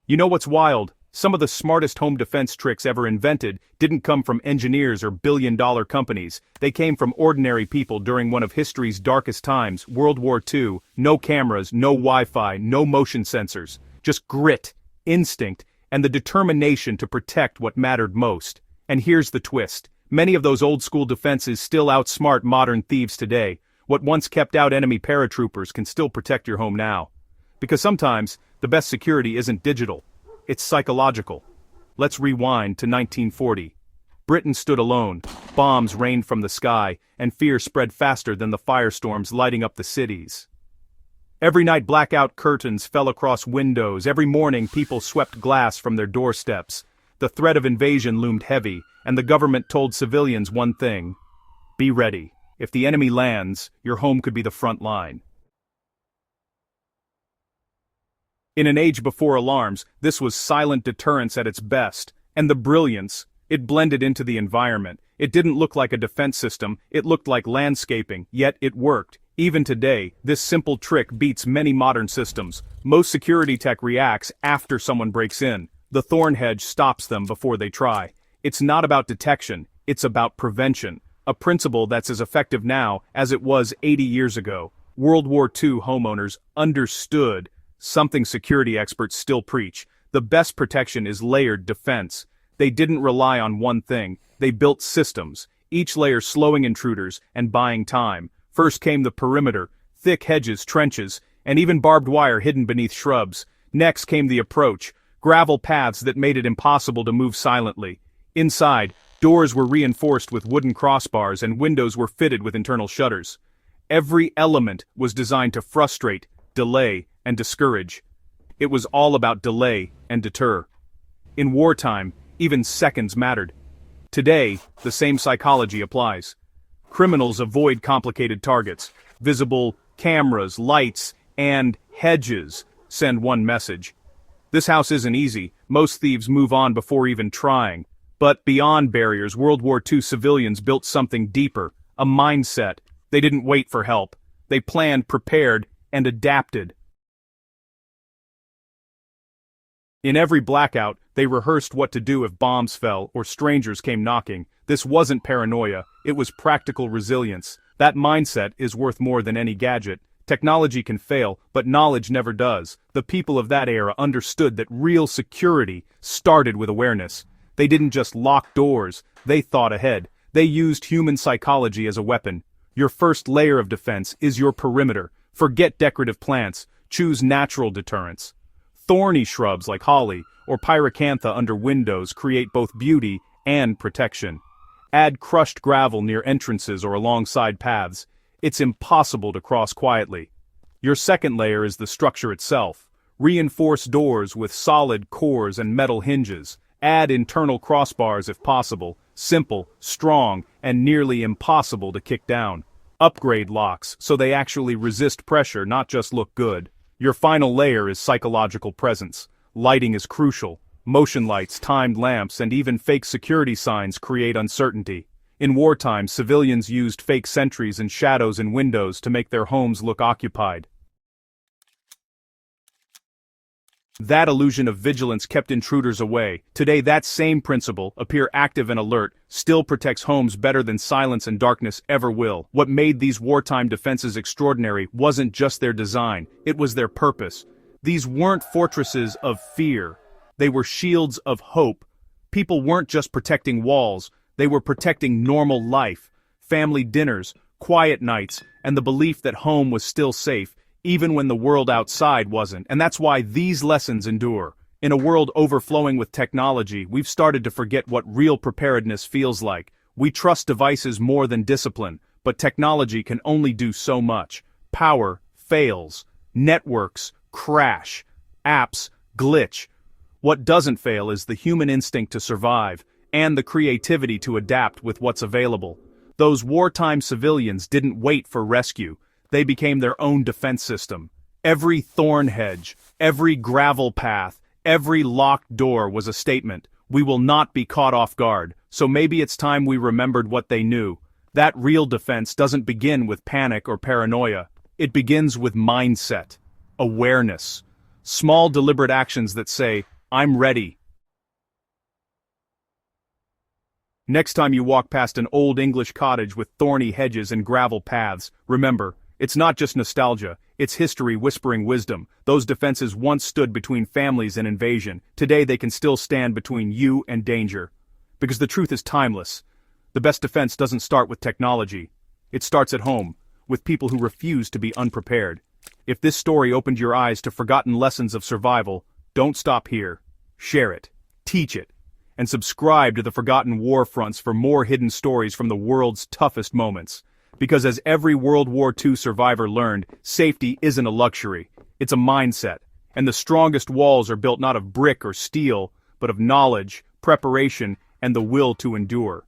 You know what's wild? Some of the smartest home defense tricks ever invented didn't come from engineers or billion-dollar companies. They came from ordinary people during one of history's darkest times, World War II. No cameras, no Wi-Fi, no motion sensors. Just grit, instinct, and the determination to protect what mattered most. And here's the twist. Many of those old-school defenses still outsmart modern thieves today. What once kept out enemy paratroopers can still protect your home now. Because sometimes, the best security isn't digital. It's psychological. Let's rewind to 1940. Britain stood alone, bombs rained from the sky, and fear spread faster than the firestorms lighting up the cities. Every night blackout curtains fell across windows, every morning people swept glass from their doorsteps. The threat of invasion loomed heavy, and the government told civilians one thing: be ready. If the enemy lands, your home could be the front line. In an age before alarms, this was silent deterrence at its best, and the brilliance, it blended into the environment. It didn't look like a defense system, it looked like landscaping, yet it worked. Even today, this simple trick beats many modern systems. Most security tech reacts after someone breaks in. The thorn hedge stops them before they try. It's not about detection, it's about prevention. A principle that's as effective now as it was 80 years ago. World War II homeowners understood something security experts still preach. The best protection is layered defense. They didn't rely on one thing, they built systems, each layer slowing intruders and buying time. First came the perimeter, thick hedges, trenches, and even barbed wire hidden beneath shrubs. Next came the approach, gravel paths that made it impossible to move silently. Inside, doors were reinforced with wooden crossbars and windows were fitted with internal shutters. Every element was designed to frustrate, delay, and discourage. It was all about delay and deter. In wartime, even seconds mattered. Today, the same psychology applies. Criminals avoid complicated targets. Visible cameras, lights, and hedges send one message. This house isn't easy. Most thieves move on before even trying. But beyond barriers, World War II civilians built something deeper, a mindset. They didn't wait for help. They planned, prepared, and adapted. In every blackout, they rehearsed what to do if bombs fell or strangers came knocking. This wasn't paranoia, it was practical resilience. That mindset is worth more than any gadget. Technology can fail, but knowledge never does. The people of that era understood that real security started with awareness. They didn't just lock doors, they thought ahead. They used human psychology as a weapon. Your first layer of defense is your perimeter. Forget decorative plants, choose natural deterrence. Thorny shrubs like holly or pyracantha under windows create both beauty and protection. Add crushed gravel near entrances or alongside paths. It's impossible to cross quietly. Your second layer is the structure itself. Reinforce doors with solid cores and metal hinges. Add internal crossbars if possible. Simple, strong, and nearly impossible to kick down. Upgrade locks so they actually resist pressure, not just look good. Your final layer is psychological presence. Lighting is crucial. Motion lights, timed lamps, and even fake security signs create uncertainty. In wartime, civilians used fake sentries and shadows in windows to make their homes look occupied. That illusion of vigilance kept intruders away. Today, that same principle, appear active and alert, still protects homes better than silence and darkness ever will. What made these wartime defenses extraordinary wasn't just their design, it was their purpose. These weren't fortresses of fear. They were shields of hope. People weren't just protecting walls, they were protecting normal life, family dinners, quiet nights, and the belief that home was still safe, even when the world outside wasn't. And that's why these lessons endure. In a world overflowing with technology, we've started to forget what real preparedness feels like. We trust devices more than discipline, but technology can only do so much. Power fails. Networks crash. Apps glitch. What doesn't fail is the human instinct to survive, and the creativity to adapt with what's available. Those wartime civilians didn't wait for rescue. They became their own defense system. Every thorn hedge, every gravel path, every locked door was a statement. We will not be caught off guard, so maybe it's time we remembered what they knew. That real defense doesn't begin with panic or paranoia. It begins with mindset, awareness. Small deliberate actions that say, I'm ready. Next time you walk past an old English cottage with thorny hedges and gravel paths, remember, it's not just nostalgia, it's history whispering wisdom. Those defenses once stood between families and invasion. Today they can still stand between you and danger. Because the truth is timeless. The best defense doesn't start with technology. It starts at home, with people who refuse to be unprepared. If this story opened your eyes to forgotten lessons of survival, don't stop here. Share it, teach it, and subscribe to the Forgotten War Fronts for more hidden stories from the world's toughest moments. Because as every World War II survivor learned, safety isn't a luxury, it's a mindset. And the strongest walls are built not of brick or steel, but of knowledge, preparation, and the will to endure.